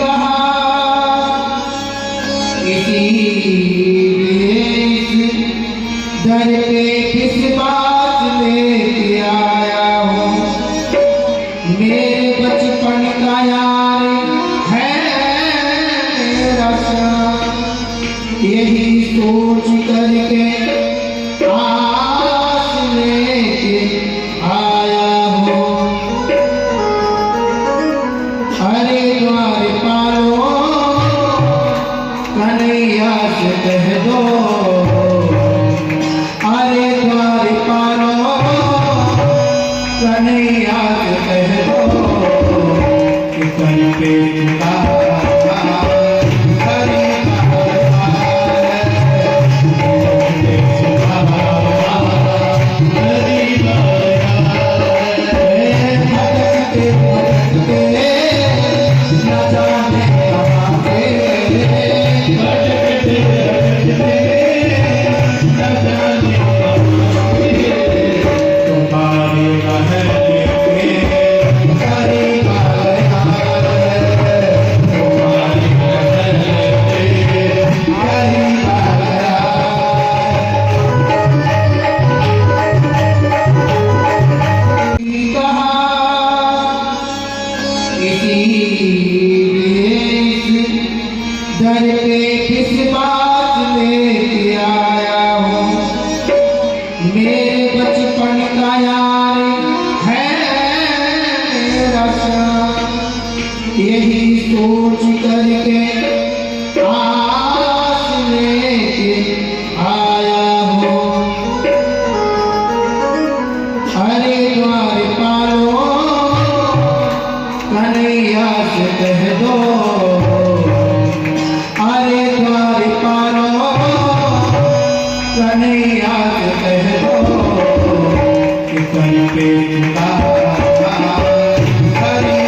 कहा इसी दर पे किस बात लेके आया हूँ। मेरे बचपन का यार है मेरा साथ, यही सोच करके आस लेके आया हूँ। अरे द्वार पालो कन्हैया से कह दो, अरे द्वार पालो कन्हैया से कह दो कि करके चुका दर पे किस बात लेके आया हूँ। मेरे बचपन का यार है मेरा साथ, यही सोच करके आस लेके आया हूँ। अरे द्वार पालो कन्हैया से कह दो, अरे द्वार पालो कन्हैया से कह दो कि करके चुका हरि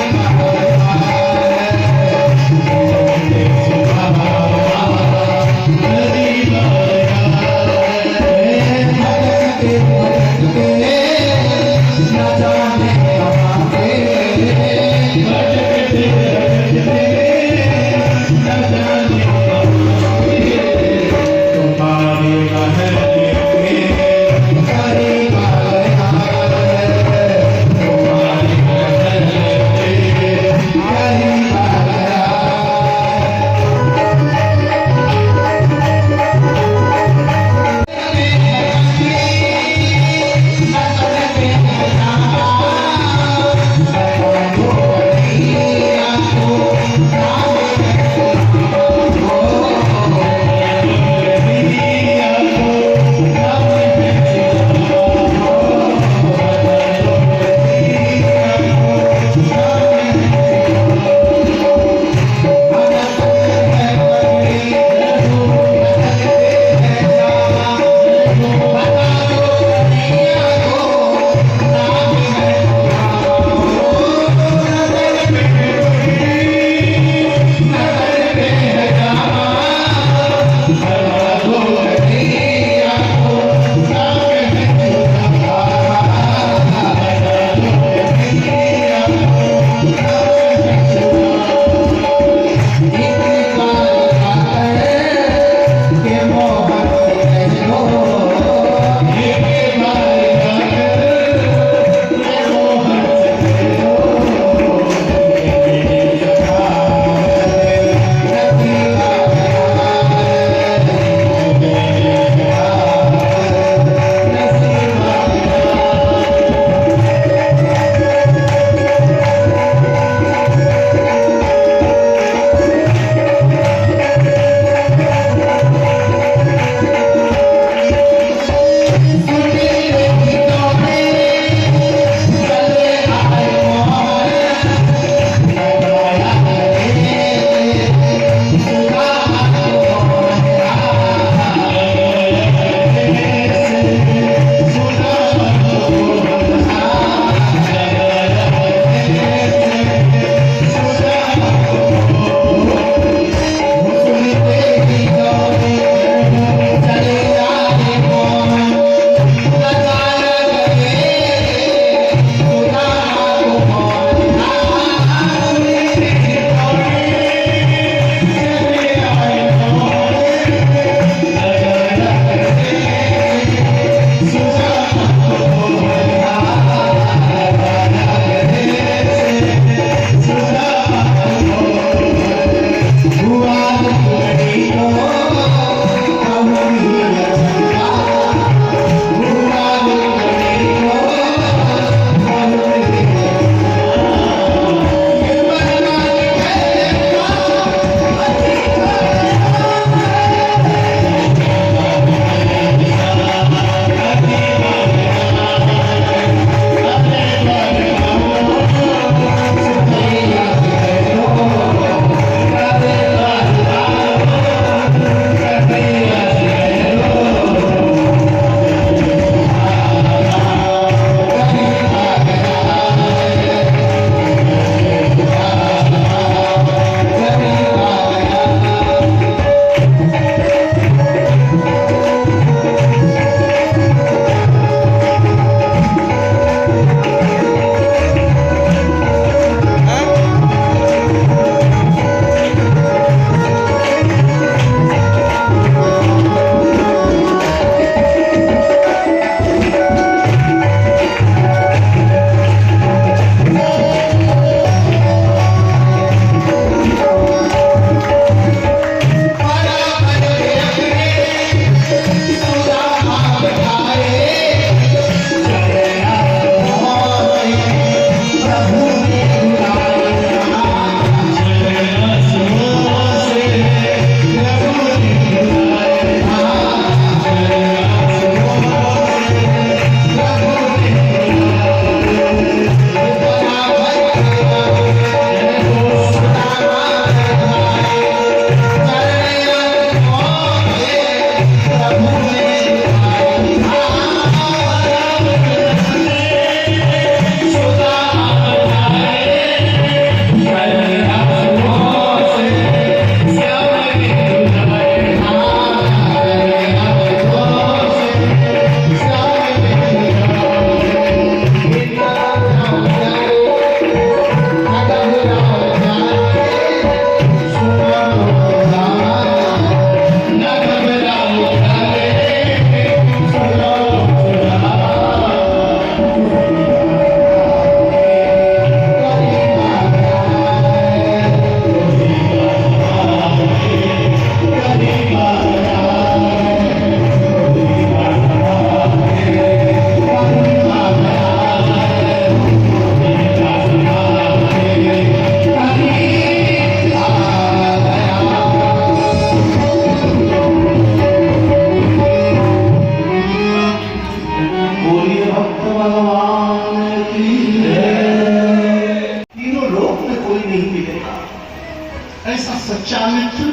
ऐसा सच्चा मित्र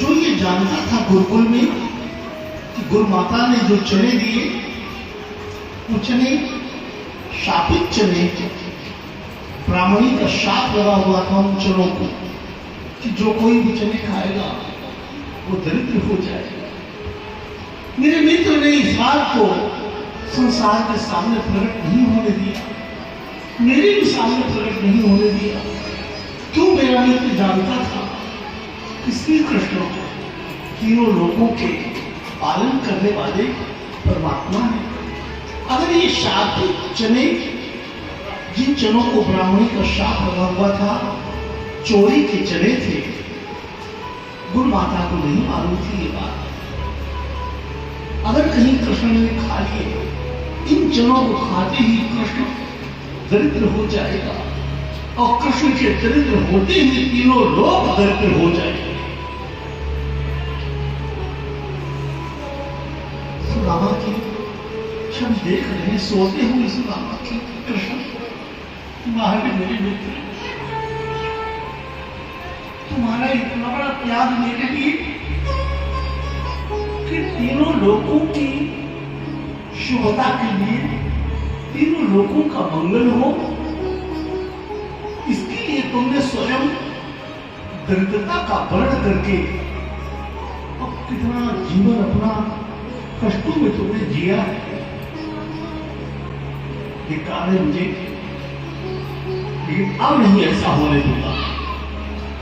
जो ये जानता था गुरुकुल में कि गुरु माता ने जो चने दिए वो चने शापित चने, ब्राह्मणी का शाप लगा हुआ था उन चनों को कि जो कोई भी चने खाएगा वो दरिद्र हो जाएगा। मेरे मित्र ने इस बात को संसार के सामने प्रकट नहीं होने दिया, मेरे भी सामने प्रकट नहीं होने दिया। क्यों? मेरा मित्र जानता था कि श्री कृष्ण तीनों लोगों के पालन करने वाले परमात्मा है। अगर ये शापित चने, जिन चनों को ब्राह्मणी का शाप लगा हुआ था, चोरी के चने थे, गुरु माता को नहीं मालूम थी ये बात। अगर कहीं कृष्ण ने खा लिए, इन चनों को खाते ही कृष्ण दरिद्र हो जाएगा और कृष्ण के दरिद्र होते ही तीनों लोग दरिद्र हो जाएंगे। सुदामा की क्षण देख रहे हैं, सोते हुए सुदामा की कृष्ण तुम्हारे मेरे मित्र, तुम्हारा इतना बड़ा त्याग मेरे लिए कि तीनों लोगों की शुभता के लिए, तीनों लोगों का मंगल हो, इसके लिए तुमने स्वयं दरिद्रता का वर्ण करके अब कितना जीवन अपना कष्टों में तुमने जिया है। ये कार्य मुझे, लेकिन अब नहीं ऐसा होने दूंगा,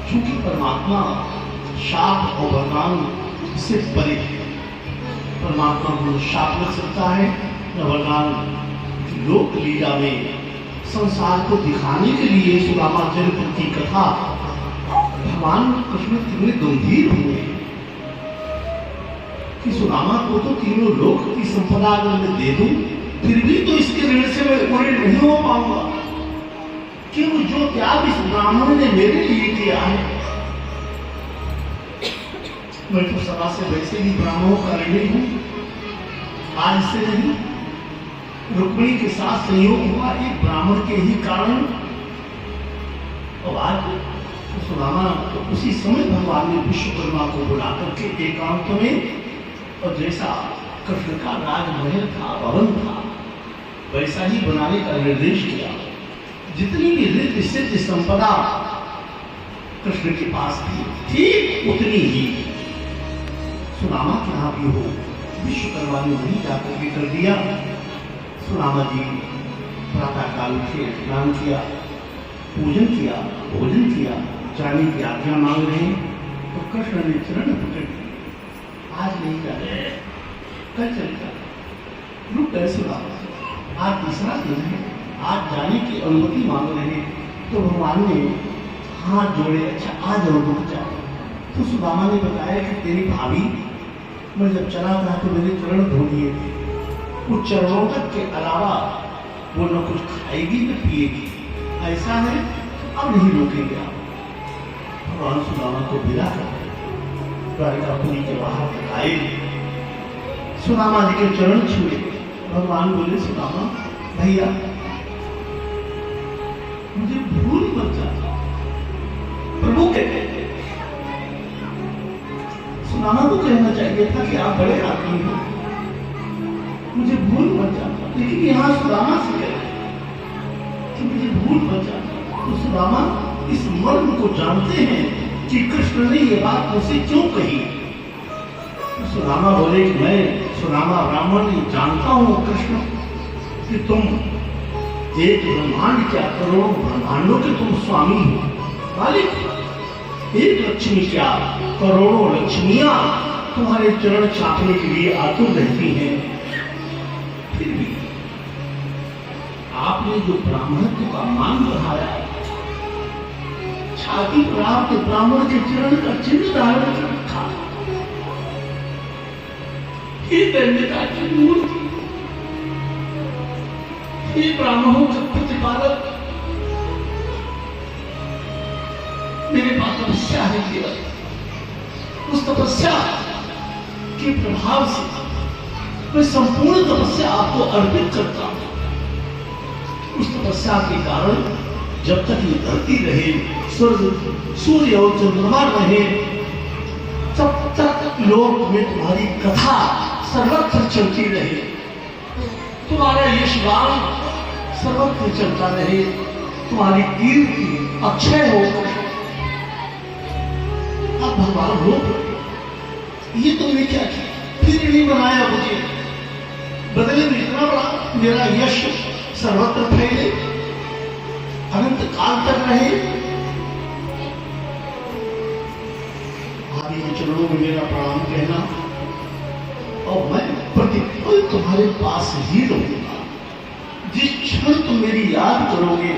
क्योंकि परमात्मा शाप और वरदान से परे है। परमात्मा को शाप लग सकता है न वरदान। लोक लीला में संसार को दिखाने के लिए सुदामा चरित्र की कथा भगवान कृष्ण कितने गंभीर हुए कि सुदामा को तो तीनों लोक की संपदा अगर मैं दे दूं, फिर भी तो इसके ऋण से मैं पूरे नहीं हो पाऊंगा। क्यों? जो त्याग इस ब्राह्मण ने मेरे लिए किया है, मैं तो सदा से वैसे ही ब्राह्मणों का ऋणी हूं। आज से नहीं, रुक्मिणी के साथ संयोग हुआ एक ब्राह्मण के ही कारण, और आज सुदामा तो उसी समय भगवान ने विश्वकर्मा को बुला करके एकांत में, और जैसा कृष्ण का राजमहल था, भवन था, वैसा ही बनाने का निर्देश किया। जितनी भी रिद्धि सिद्धि संपदा कृष्ण के पास थी, ठीक उतनी ही सुदामा के यहां भी हो। विश्वकर्मा ने वही जाकर के कर दिया। सुदामा जी प्रातः काल उठे, स्नान किया, पूजन किया, भोजन किया, जाने की आज्ञा मांग रहे हैं तो कृष्ण ने चरण पकड़ दिए। आज नहीं जा रहे, कल चलेगा, रुक गए सुदामा। आज तीसरा दिन है, आज जाने की अनुमति मांग रहे हैं तो भगवान ने हाथ जोड़े, अच्छा आज और रुक जाओ। तो सुदामा ने बताया कि तेरी भाभी, मैं जब चला था तो मेरे चरण धो दिए थे, कुछ चरणों तक के अलावा वो न कुछ खाएगी न पिएगी, ऐसा है अब नहीं रोकेंगे आप। भगवान सुदामा को विदा कर द्वारिकापुरी के बाहर तक आए, सुदामा जी के चरण छुए। भगवान बोले, सुदामा भैया मुझे भूल मत जाना। प्रभु कहते सुदामा को कहना चाहिए था कि आप बड़े आदमी हो, मुझे भूल मत जाना, लेकिन यहाँ सुदामा से कह रहे कि मुझे भूल मत जाना। तो सुदामा इस मर्म को जानते हैं कि कृष्ण ने ये बात मुझसे क्यों कही। तो सुदामा बोले कि मैं सुदामा ब्राह्मण जानता हूं कृष्ण कि तुम एक ब्रह्मांड क्या, करोड़ों ब्रह्मांडों के तुम स्वामी हो मालिक। एक लक्ष्मी क्या, करोड़ों लक्ष्मियां तुम्हारे चरण चाटने के लिए आतुर रहती हैं। फिर भी आपने जो ब्राह्मणत्व का मान बढ़ाया, छाती पर आपके ब्राह्मण के चरण का चिन्ह धारण कर रखा, ये दैन्यता की मूर्ति, ये ब्राह्मणों का प्रतिपालक, मेरे पास तपस्या है केवल, उस तपस्या के प्रभाव से मैं संपूर्ण तपस्या आपको अर्पित करता हूं। उस तपस्या के कारण जब तक ये धरती रहे, स्वर्ग सूर्य और चंद्रमा रहे, तब तक लोक में तुम्हारी कथा सर्वत्र चलती रहे, तुम्हारा यशगान सर्वत्र चलता रहे, तुम्हारी कीर्ति अक्षय हो। अब भगवान हो ये तुमने क्या किया? फिर नहीं बनाया मुझे, बदले में इतना बड़ा मेरा यश सर्वत्र फैले, अनंत काल तक रहे। आदि के चरणों में मेरा प्रणाम कहना, और मैं प्रतिपल तुम्हारे पास ही रहूंगा। जिस क्षण तुम मेरी याद करोगे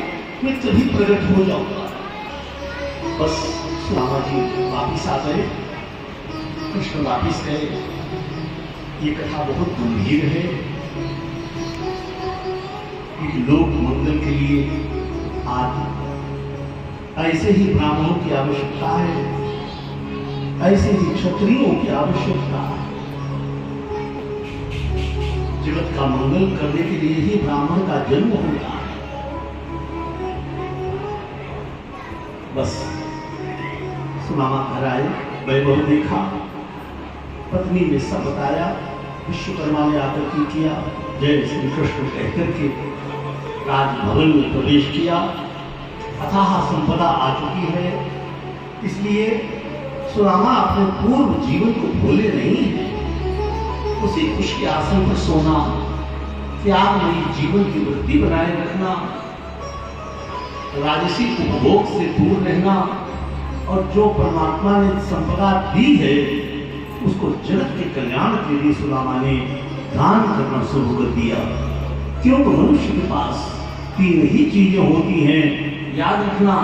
मैं तभी प्रकट हो जाऊंगा। बस सुदामा जी वापिस आ गए, कृष्ण वापिस गए। ये कथा बहुत गंभीर है कि लोक मंगल के लिए आज ऐसे ही ब्राह्मणों की आवश्यकता है, ऐसे ही क्षत्रियों की आवश्यकता है। जगत का मंगल करने के लिए ही ब्राह्मण का जन्म होता है। बस सुदामा घर आए, वैभव देखा, पत्नी ने सब बताया, विश्वकर्मा ने आकर के किया जय श्री कृष्ण कहकर के राजभवन में प्रवेश किया। अथाह संपदा आ चुकी है, इसलिए सुदामा अपने पूर्व जीवन को भूले नहीं है। उसी खुश के आसन पर सोना, त्यागमयी जीवन की वृत्ति बनाए रखना, राजसी उपभोग से दूर रहना, और जो परमात्मा ने संपदा दी है उसको जगत के कल्याण के लिए सुदामा ने दान करना शुरू कर दिया। क्योंकि मनुष्य के पास तीन ही चीजें होती हैं, याद रखना,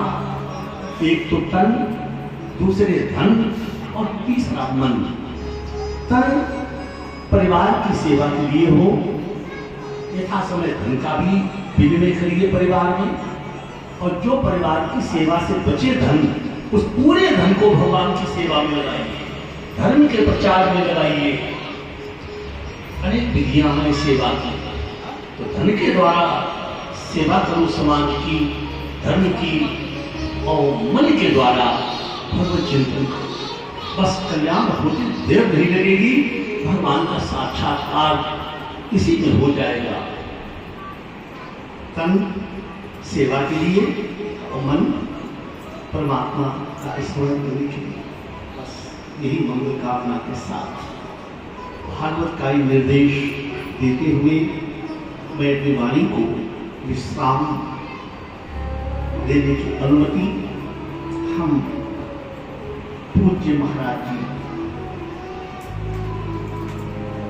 एक तो तन, दूसरे धन और तीसरा मन। तन परिवार की सेवा के लिए हो, यथा समय धन का भी विनिमय करिए परिवार में, और जो परिवार की सेवा से बचे धन, उस पूरे धन को भगवान की सेवा में लगाइए, धर्म के प्रचार में लगाइए। अनेक विधियां हैं सेवा की, तो धन के द्वारा सेवा करो समाज की, धर्म की, और मन के द्वारा भगवत चिंतन करो। बस कल्याण होती देर नहीं लगेगी, भगवान का साक्षात्कार इसी में हो जाएगा। तन सेवा के लिए और मन परमात्मा का स्मरण करने के लिए। बस यही मंगल कामना के साथ भागवत का निर्देश देते हुए मैं अपनी वाणी को विश्राम देने की अनुमति हम पूज्य महाराज जी,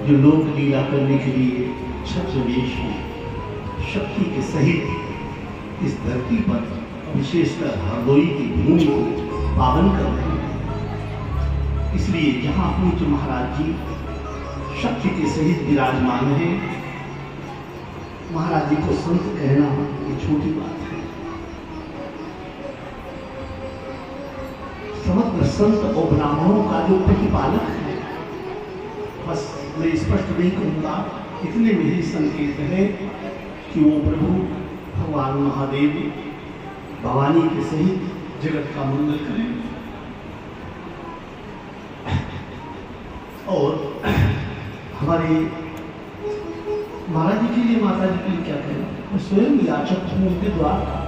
जो लोक लीला करने के लिए छत्रवेश में शक्ति के सहित इस धरती पर विशेषकर हरदोई की भूमि को पावन कर रहे हैं। इसलिए जहां पूज्य महाराज जी शक्ति के सहित विराजमान है, महाराज जी को संत कहना ये छोटी बात है। समग्र संत और ब्राह्मणों का जो प्रतिपालक है, बस मैं स्पष्ट नहीं कहूंगा, इतने में ही संकेत है कि वो प्रभु भगवान महादेव भवानी के सहित जगत का मंगल करें। और हमारे महाराज जी के लिए, माता जी के लिए क्या करें, मैं स्वयं याचक हूं उनके द्वारा।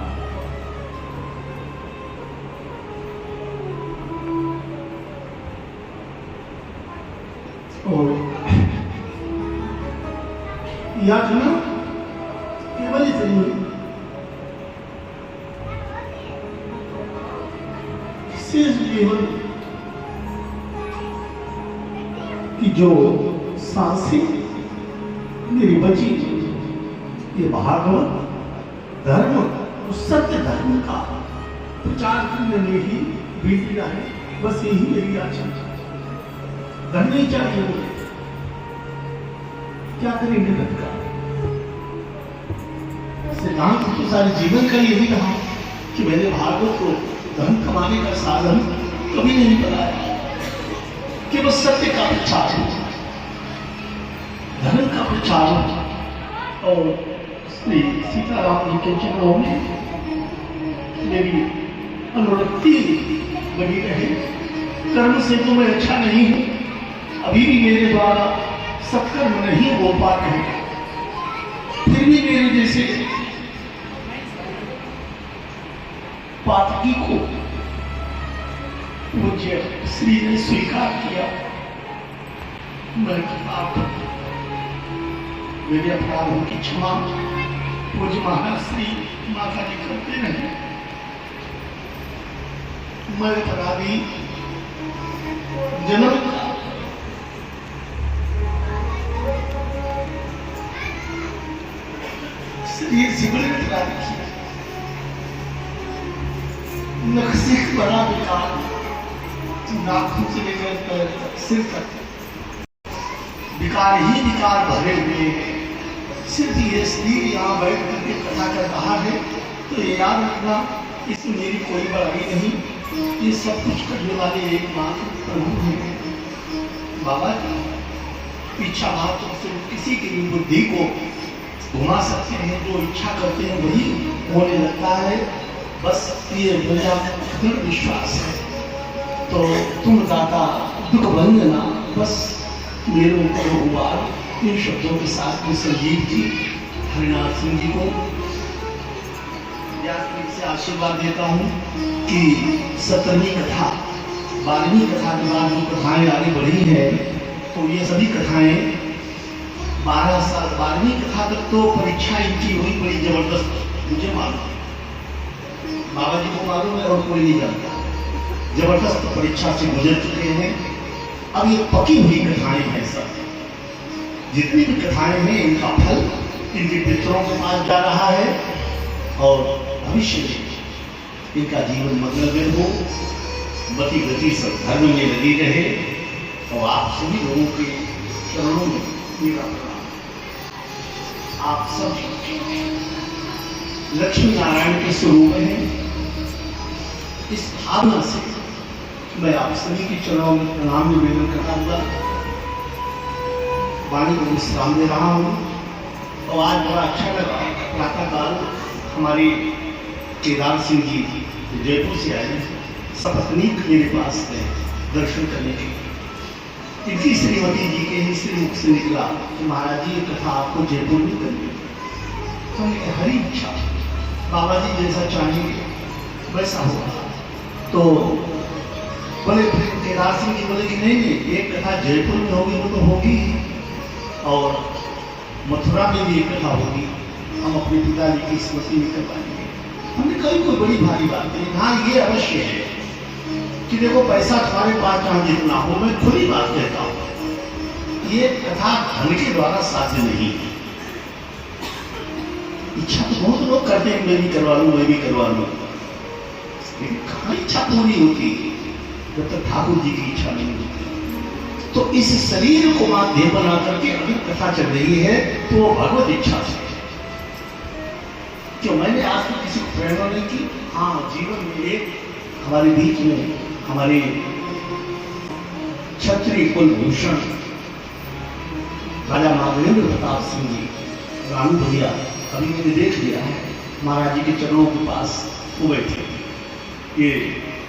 और याचना केवल इतनी, शेष जीवन की जो सांसें मेरी बची, ये भागवत धर्म और सत्य धर्म का प्रचार करने में ही बीती है। बस यही मेरी आशा। धन नहीं चाहिए, क्या करेंगे धन का? सिद्धांत तो सारे जीवन का यही रहा कि मैंने भागवत को धन कमाने का साधन कभी नहीं बनाया, कि बस सत्य का प्रचार, धर्म का प्रचार। और श्री सीताराम जी के चरणों में मेरी अनुरक्ति बनी रहे। कर्म से तो मैं अच्छा नहीं हूं, अभी भी मेरे द्वारा सत्कर्म नहीं हो पा रहे, फिर भी मेरे जैसे पातकी को पूज्य श्री ने स्वीकार किया। मैं आप मेरे अपराधों की क्षमा पूज्य महाराज श्री माता जी करते रहे। मैं अपराधी जन्म का शरीर से बड़े अपराधी किया, नक्सिक बड़ा विकार, नाखून से लेकर पैर तक, सिर तक विकार ही विकार भरे हुए हैं। सिर्फ ये शरीर यहाँ बैठ करके कथा कर रहा है, तो ये याद रखना इसमें मेरी कोई बड़ाई नहीं, ये सब कुछ करने वाले एकमात्र प्रभु हैं। बाबा की इच्छा मात्र से किसी की भी बुद्धि को घुमा सकते हैं, जो इच्छा करते हैं वही होने लगता है। बस ये मेरा दृढ़ विश्वास है। तो तुम दाता दुख वंदना, बस मेरे ऊपर हुआ इन शब्दों के साथ में संजीव जी हरिनाथ सिंह जी को से आशीर्वाद देता हूँ कि 17वीं कथा 12वीं कथा के बाद जो कथाएं आगे बढ़ी है, तो ये सभी कथाएं 12 साल 12वीं कथा तक तो परीक्षा इनकी हुई बड़ी जबरदस्त, मुझे मालूम, बाबा जी को मालूम है और कोई नहीं जानता। जबरदस्त परीक्षा से गुजर चुके हैं। अब ये पकी हुई कथाएं हैं सब, जितनी भी कथाएं हैं इनका फल इनके पितरों के पास जा रहा है और भविष्य में इनका जीवन मंगलमय हो, मति गति सब धर्म में लगी रहे। और आप सभी लोगों के चरणों में मेरा प्रणाम। आप सब लक्ष्मी नारायण के स्वरूप हैं। इस भावना से मैं आप सभी के चरणों में प्रणाम निवेदन करता हुआ वाणी को विश्राम दे रहा हूँ। और आज बड़ा अच्छा लगा, प्रातःकाल हमारे केदार सिंह जी जयपुर से आए, सपत्नीक मेरे पास गए दर्शन करने के लिए। इनकी श्रीमती जी के ही श्रीमुख से निकला कि महाराज जी ये कथा आपको जयपुर में करनी। हमने हरी इच्छा, बाबा जी जैसा चाहेंगे वैसा होगा। तो बोले केदार सिंह जी बोले कि नहीं, एक कथा जयपुर में होगी वो तो होगी, और मथुरा में भी एक कथा होगी, हम अपने पिताजी की स्मृति में करवाएंगे। हमने कहीं कोई बड़ी भारी बात नहीं। हाँ ये अवश्य है कि देखो पैसा तुम्हारे पास जहाँ जितना हो, मैं खुली बात कहता हूँ, ये कथा धन के द्वारा साध्य नहीं। इच्छा तो बहुत लोग करते हैं, मैं भी करवा लूँ, मैं भी करवा लूँ, लेकिन कहाँ इच्छा पूरी होती जब तक ठाकुर जी की इच्छा नहीं होती। तो इस शरीर को माध्यम बना करके अगर कथा चल रही है तो वो भगवत इच्छा से। क्यों मैंने आज तक किसी को प्रेरणा नहीं की। हाँ, जीवन में एक हमारे बीच में हमारे क्षत्रिय कुलभूषण राजा माधवेंद्र प्रताप सिंह जी रानू भैया, अभी मैंने देख लिया है, महाराज जी के चरणों के पास वो बैठे। ये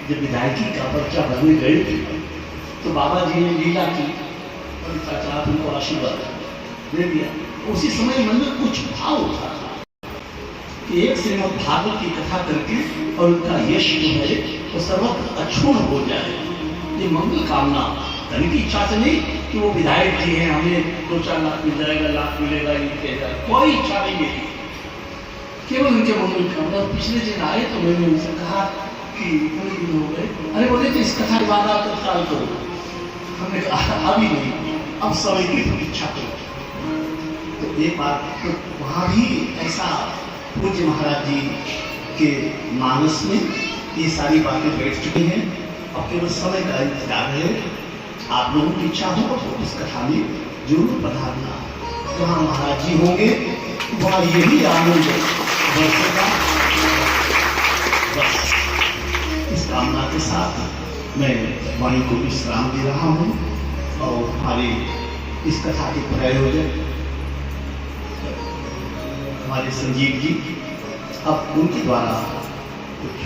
जब विधायकी का पर्चा भरने गए थे तो बाबा जी ने लीला की और चाचा उनको आशीर्वाद दे दिया। उसी समय मन में कुछ भाव उठा था कि एक श्रीमद् भागवत की कथा करके और उनका यश जो है वो सर्वत्र अक्षुण्ण हो जाए। ये मंगल कामना, धन की इच्छा से नहीं कि वो विधायक जी हैं, हमें 2-4 लाख मिल जाएगा, लाख मिलेगा, ये कहेगा, कोई इच्छा नहीं मेरी, केवल उनके मंगल कामना। पिछले दिन आए तो मैंने उनसे कहा कि इतने दिन हो गए, अरे बोले तो इस कथा के बाद आप तत्काल करो। हमने कहा अभी नहीं, अब समय की प्रतीक्षा करो। तो एक बार तो वहाँ भी ऐसा पूज्य महाराज जी के मानस में ये सारी बातें बैठ चुकी हैं। अब केवल समय का इंतजार है। आप लोगों की इच्छा हो तो इस कथा में जरूर पधारना। जहाँ महाराज जी होंगे वहाँ यही आनंद बरसेगा। बस इस कामना के साथ मैं वाणी को विश्राम दे रहा हूँ। और हमारे इस कथा के प्रायोजक हमारे संजीव जी, अब उनके द्वारा कुछ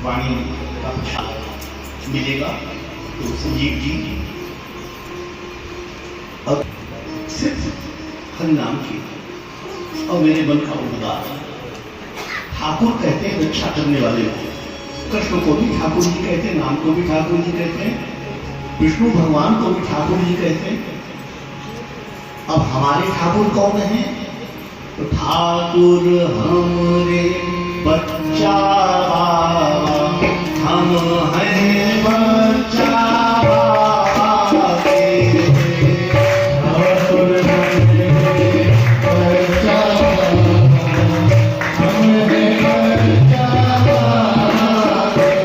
वाणी का प्रसाद मिलेगा तो संजीव जी और सिर्फ हरिनाम की और मेरे मन का उद्गार। ठाकुर कहते हैं रक्षा करने वाले को, कृष्ण को भी ठाकुर जी कहते हैं, नाम को भी ठाकुर जी कहते हैं, विष्णु भगवान को भी ठाकुर जी कहते हैं। अब हमारे ठाकुर कौन है? तो ठाकुर हमरे बच्चा बाबा, हम हैं बच्चा बाबा के। ठाकुर हमरे बच्चा बाबा, हम हैं बच्चा बाबा के।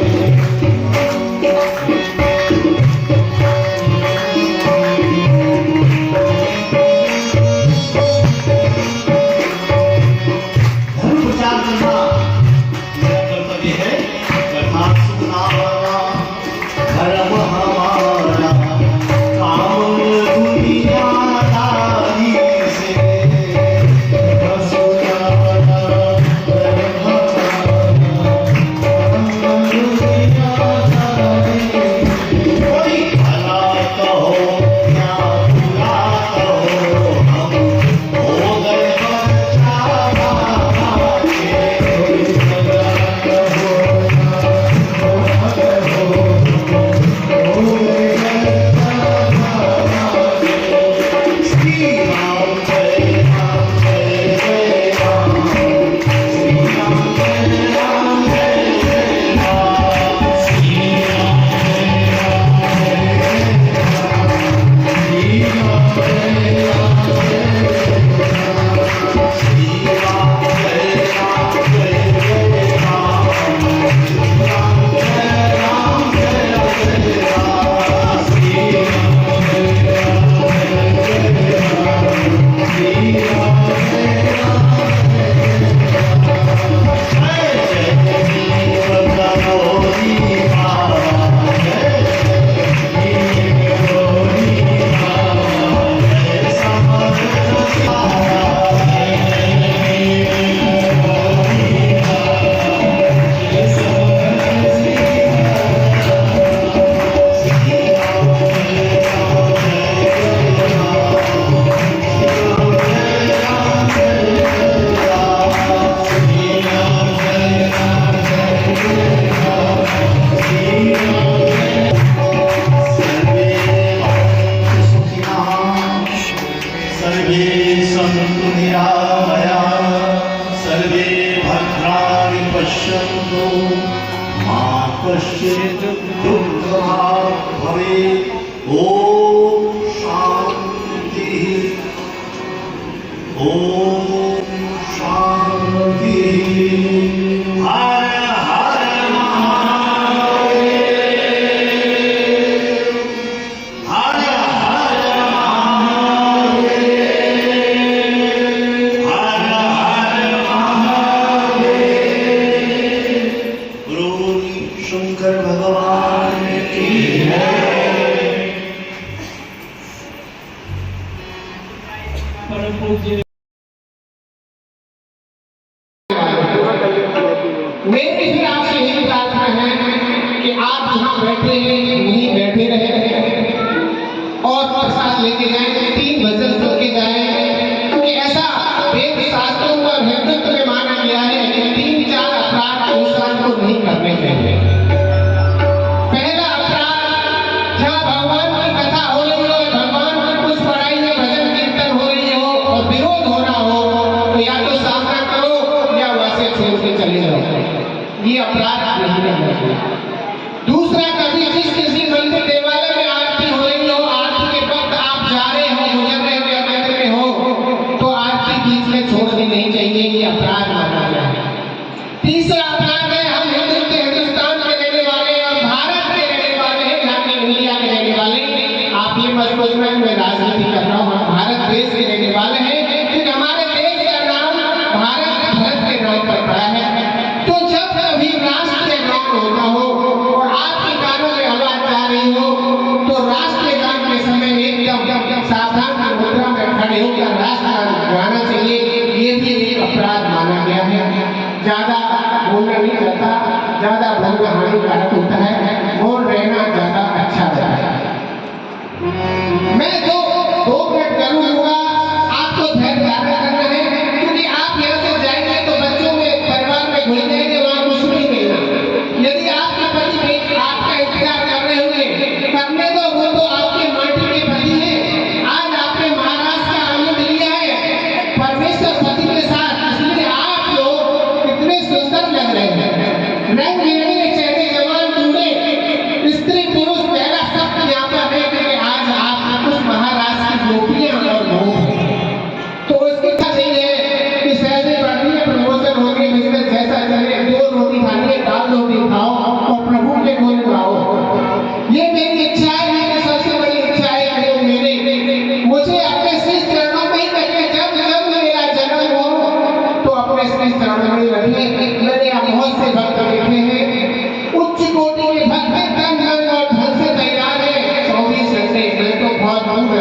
कश्चित् दुःखभाग् भवेत्। ॐ शान्ति, ॐ शान्ति। हर हर महादेव, हर हर महादेव, हर हर महादेव। बोलो शंकर भगवान की जय। परम पूज्य मेरी भी आपसे यही प्रार्थना है कि आप जहाँ बैठे हैं वहीं बैठे रहे और प्रसाद लेके जाएं, 3 भजन करके जाएं, क्योंकि ऐसा वेद शास्त्रों और हिंदुत्व में माना गया है कि 3-4 अपराध इंसान को नहीं करने चाहिए। पहला अपराध, जहाँ भगवान की कथा हो रही हो, भगवान की कुछ पढ़ाई में भजन कीर्तन हो रही हो और विरोध हो रहा हो, तो या तो सामना करो या वैसे छोड़ के चले जाओ। ये अपराध नहीं करना चाहिए। दूसरा, कभी जिस किसी मंदिर देवालय में आरती हो रही हो, आरती के वक्त आप जा रहे हो, गुजर रहे हो या मंदिर में हो, तो आरती बीच में छोड़नी नहीं चाहिए। ये अपराध माना गया है। तीसरा अपराध है, हम हिंदुस्तान के रहने वाले और भारत के रहने वाले हैं, ना कि इंडिया के रहने वाले। आप ये मत सोचना मैं राजनीति कर रहा हूँ, हम भारत देश के रहने वाले हैं, क्योंकि हमारे देश का नाम भारत के नाम पर पड़ा है। तो जब कभी राष्ट्र के नाम होता हो और आपकी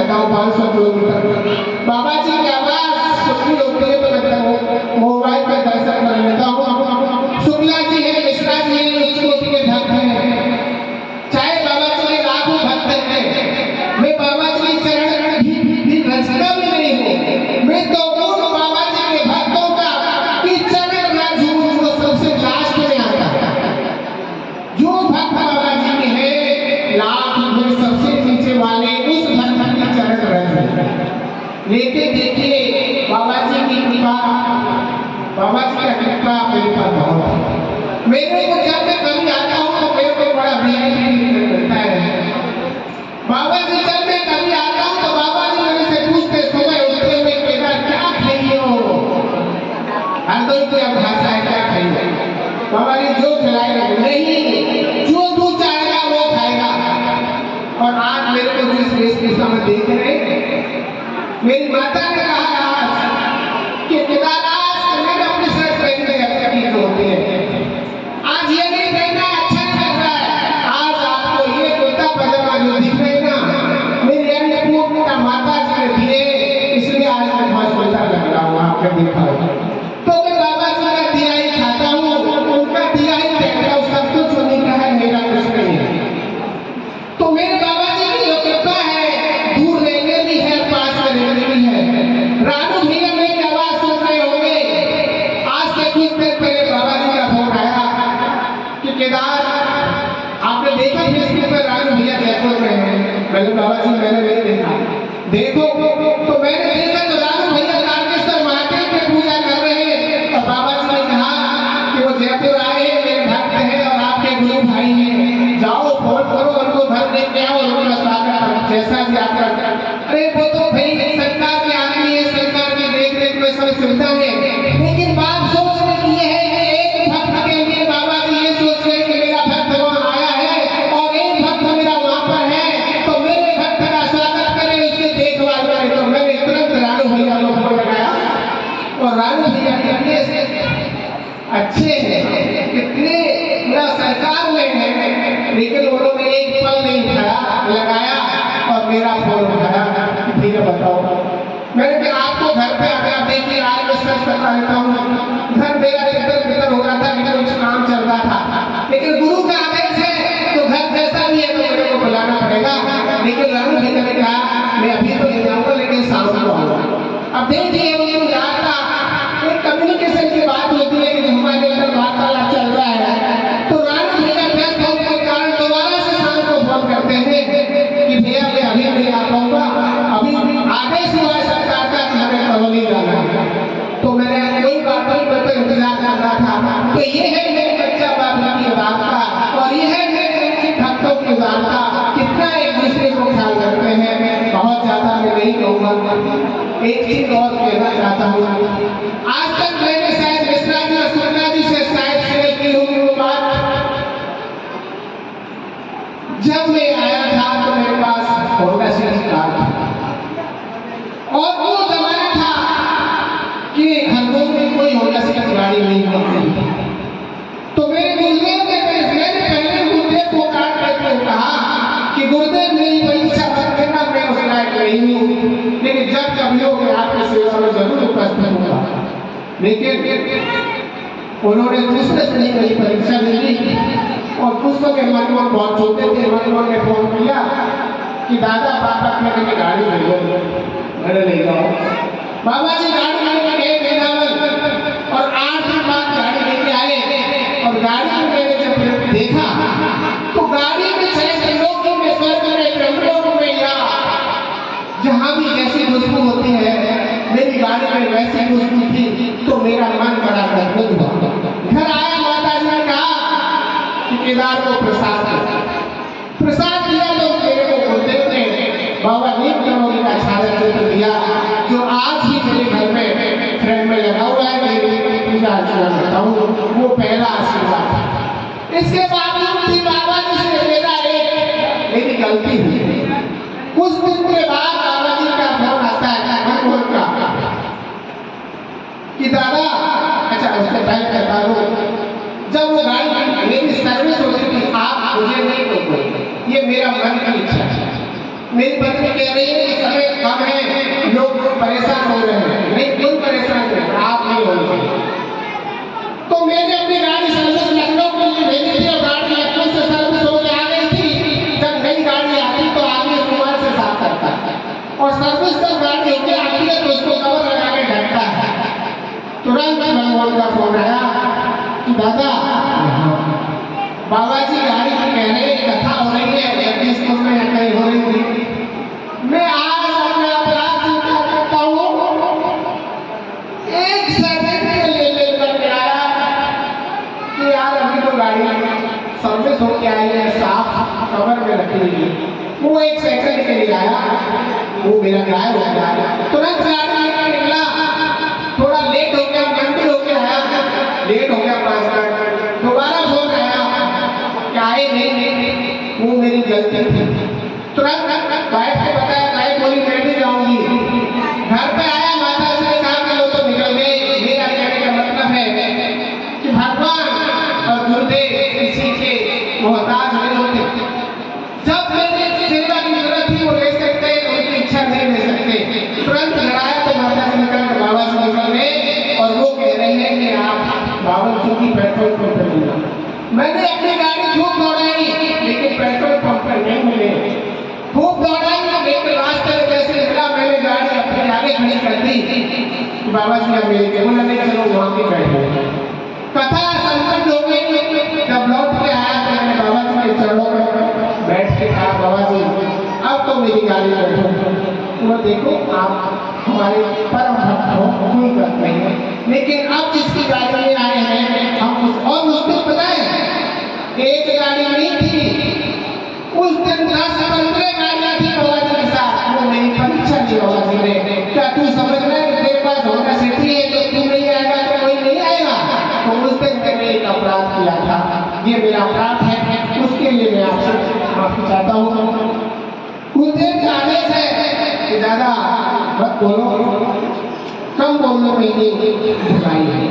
जाऊँ 500 किलोमीटर। बाबा जी की आवाज सुननी होती है तो मैं मोबाइल पे दर्शन कर लेता हूँ। शुक्ला जी है, मिश्रा जी है, उच्च कोटि के भक्त हैं, चाहे बाबा जी के लाखों भक्त हैं, मैं बाबा जी के चरण भी रचना भी नहीं हूँ। मैं तो उन बाबा जी के भक्तों का कि चरण राजू जो सबसे लास्ट में आता है। जो भक्त बाबा जी के हैं लाख में सबसे नीचे वाले उस भक्त के चरण राजू। लेकिन देखिए बाबा जी की कृपा, बाबा जी का कृपा मेरे पर बहुत है। मेरे को जब मैं कभी आता हूँ तो मेरे को बड़ा VIP मिलता है। बाबा जी जब मैं कभी आता हूँ तो बाबा जी मेरे से पूछते सुबह उठते हुए बेटा क्या खाइए हो, हरदम की अब भाषा है क्या खाइए। बाबा जी जो खिलाएगा नहीं, जो दूध चाहेगा वो खाएगा। और आज मेरे को जिस वेशभूषा में देख रहे मेरी माता ने कहा आज कि केदारनाथ मैंने अपनी शर्ट पहनने की जो होती है आज ये नहीं पहनना अच्छा नहीं लग रहा है। आज आपको ये कुर्ता पजामा जो दिख रहे ना मेरी अन्नपूर्णा माता जी ने दिए, इसलिए आज मैं बहुत सुंदर लग रहा हूँ। आपने देखा तो मैं बाबा जी का दिया ही खाता हूँ, उनका दिया ही देखता हूँ। सब कुछ उन्हीं का है, मेरा कुछ नहीं है। तो मेरे बाबा जी की जो कृपा है दूर रहने भी है, पास में रहने भी है। रानू भैया मेरी आवाज सुन रहे होंगे। आज से कुछ देर पहले बाबा जी का फोन आया कि केदार आपने देखा फेसबुक पर रानू भैया जयपुर में है। मैंने बाबा जी मैंने नहीं देखा, देखो तो मैंने देखा तो रानू भैया तारकेश्वर महादेव की पूजा कर रहे हैं। और बाबा जी ने कहा कि वो जयपुर आए हैं, मेरे भक्त हैं और आपके गुरु भाई हैं, जाओ फोन करो उनको घर लेके आओ और उनका स्वागत करो जैसा भी आप करते हैं। अरे वो तो भाई सरकार के आदमी है, सरकार की देख रेख में सब सुविधा है, लेकिन बात सोचने की ये है कि एक भक्त के लिए बाबा जी ये सोच रहे कि मेरा भक्त वहाँ आया है और एक भक्त मेरा वहाँ पर है तो मेरे भक्त का स्वागत करें, उसकी देखभाल करें। तो मैंने तुरंत रानू भैया को फोन लगाया और रानू भैया कितने अच्छे हैं, कितने पूरा सरकार में है, लेकिन उन्होंने एक पल नहीं लगाया और मेरा फोन उठाया कि भैया बताओ। मैंने कहा आपको घर पे आ गया, देखिए आज मैं सर्च करता रहता हूँ। घर मेरा इधर उधर हो रहा था, लेकिन कुछ काम चल रहा था, लेकिन गुरु का आदेश है तो घर जैसा भी है तो मेरे को बुलाना पड़ेगा। लेकिन रानू भैया ने कहा मैं अभी तो नहीं जाऊँगा लेकिन शाम को आऊँगा। अब देखिए उनको जानता एक कम्युनिकेशन की बात होती है कि हमारे अंदर वार्तालाप चल रहा है। तो रानू भैया व्यस्त होने के कारण दोबारा से शाम को फोन करते हैं कि भैया मैं अभी नहीं आ पाऊंगा, अभी आदेश हुआ है सरकार का हमें करौली जाना है। तो मैंने कोई बात नहीं, मैं तो इंतजार कर रहा था। तो ये है मेरे बच्चा बाबा की वार्ता और ये है मेरे भक्तों की वार्ता, कितना एक दूसरे को ख्याल रखते हैं। बहुत ज्यादा मैं नहीं कहूँगा, एक चीज और कहना चाहता हूँ। आज तक मैंने शायद मिश्रा जी और सुरना जी से शायद शेयर की होगी वो बात। जब मैं आया था तो मेरे पास होंडा सिटी कार था और वो जमाना था कि हरदोई में कोई होंडा सिटी गाड़ी नहीं होती थी। तो मेरे गुरुदेव ने मैंने पहले गुरुदेव को काट करके कहा कि गुरुदेव मेरी परीक्षा मत देना, मैं उस लायक नहीं हूँ, लेकिन जब कभी हो मैं आपकी सेवा में जरूर उपस्थित होगा। लेकिन उन्होंने दूसरे से ही मेरी परीक्षा ली और कुछ तो मेरे मनमोहन बहुत छोटे थे। मनमोहन ने फोन किया कि दादा पापा कहने की गाड़ी ले लो, मैंने ले जाओ। बाबा जी गाड़ी लेके गए वृंदावन और 8 दिन बाद गाड़ी लेके आए और गाड़ी में मैंने जब देखा तो गाड़ी में चाहे लोग में स्वर्ग में ब्रह्मलोक में या जहाँ भी जैसी खुशबू होती है मेरी गाड़ी में वैसी खुशबू थी। तो मेरा मन बड़ा गदगद हुआ। घर आया, माता जी ने कहा कि केदार को प्रसाद दिया। लोग मेरे को गुरुदेव ने बाबा नीम करोगी का छाया चित्र दिया जो आज ही मेरे घर में फ्रेम में लगा हुआ है। मेरी पूजा अर्चना करता हूँ, वो पहला आशीर्वाद। इसके बावजूद भी बाबा जी से मेरी गलती हुई। कुछ दिन के बाद बाबा जी का फोन आता है मनमोहन का कि दादा, अच्छा उसके पहले कहता हूँ जब वो गाड़ी मेरी सर्विस होती थी आप मुझे नहीं रोको, ये मेरा मन की इच्छा है। मेरी पत्नी कह रही है कि समय दादा बाबा जी गाड़ी की कह रहे हैं कथा हो रही है जगदीशपुर में या कहीं हो रही थी। मैं आज अपना अपराध स्वीकार करता हूँ। एक सेकंड के लिए लेकर के आया कि यार अभी तो गाड़ी सर्विस होके आई है, साफ कवर में रखी हुई है। वो एक सेकंड के लिए आया, वो मेरा गायब हो गया। तुरंत गाड़ी लेकर निकला, थोड़ा लेट हो गया, मंडी होके आया, लेट हो गया 5 मिनट। दोबारा फोन आया कि आए नहीं, वो मेरी गलती थी। तुरंत वाइफ को बताया, वाइफ बोली मैं भी जाऊंगी। घर पे आया, माता जी ने कहा कि लो तो निकल गए। मेरा कहने का मतलब है कि भगवान और गुरुदेव किसी के मोहताज नहीं होते। जब मैंने सेवा की जरूरत थी वो ले सकते, उनकी इच्छा नहीं ले सकते। तुरंत लड़ाया तो माता जी निकल कर बाबा से निकल गए और वो कह रहे हैं कि आप बाबा जी की पेट्रोल पंप पर मिला। मैंने अपनी गाड़ी खूब दौड़ाई लेकिन पेट्रोल पंप पर नहीं मिले। खूब दौड़ाई लेकिन रास्ते में जैसे निकला मैंने गाड़ी अपने आगे खड़ी कर दी। बाबा जी अब मेरे के बोला नहीं चलो वहाँ पे बैठो। कथा संपन्न हो गई। जब लौट के आया तो मैंने बाबा जी के चरणों पर बैठ के कहा बाबा जी अब तो मेरी गाड़ी बैठो। वो देखो आप हमारे परम भक्त हो, कोई बात नहीं है, लेकिन अब जिसकी गाड़ी में आए हैं हम उस और मुश्किल पता है एक गाड़ी नहीं थी, उस दिन 10-15 गाड़ियां थी बाबा जी के साथ। वो मेरी परीक्षा ली बाबा जी ने, क्या तू समझ रहा है तेरे पास होना सिटी है तो तू नहीं आएगा तो कोई नहीं आएगा। तो उस दिन मैंने एक अपराध किया था, ये मेरा अपराध है, उसके लिए मैं आपसे माफी चाहता हूँ। गुरुदेव का आदेश है कि ज्यादा मत बोलो, कम बोलने में ही भलाई है।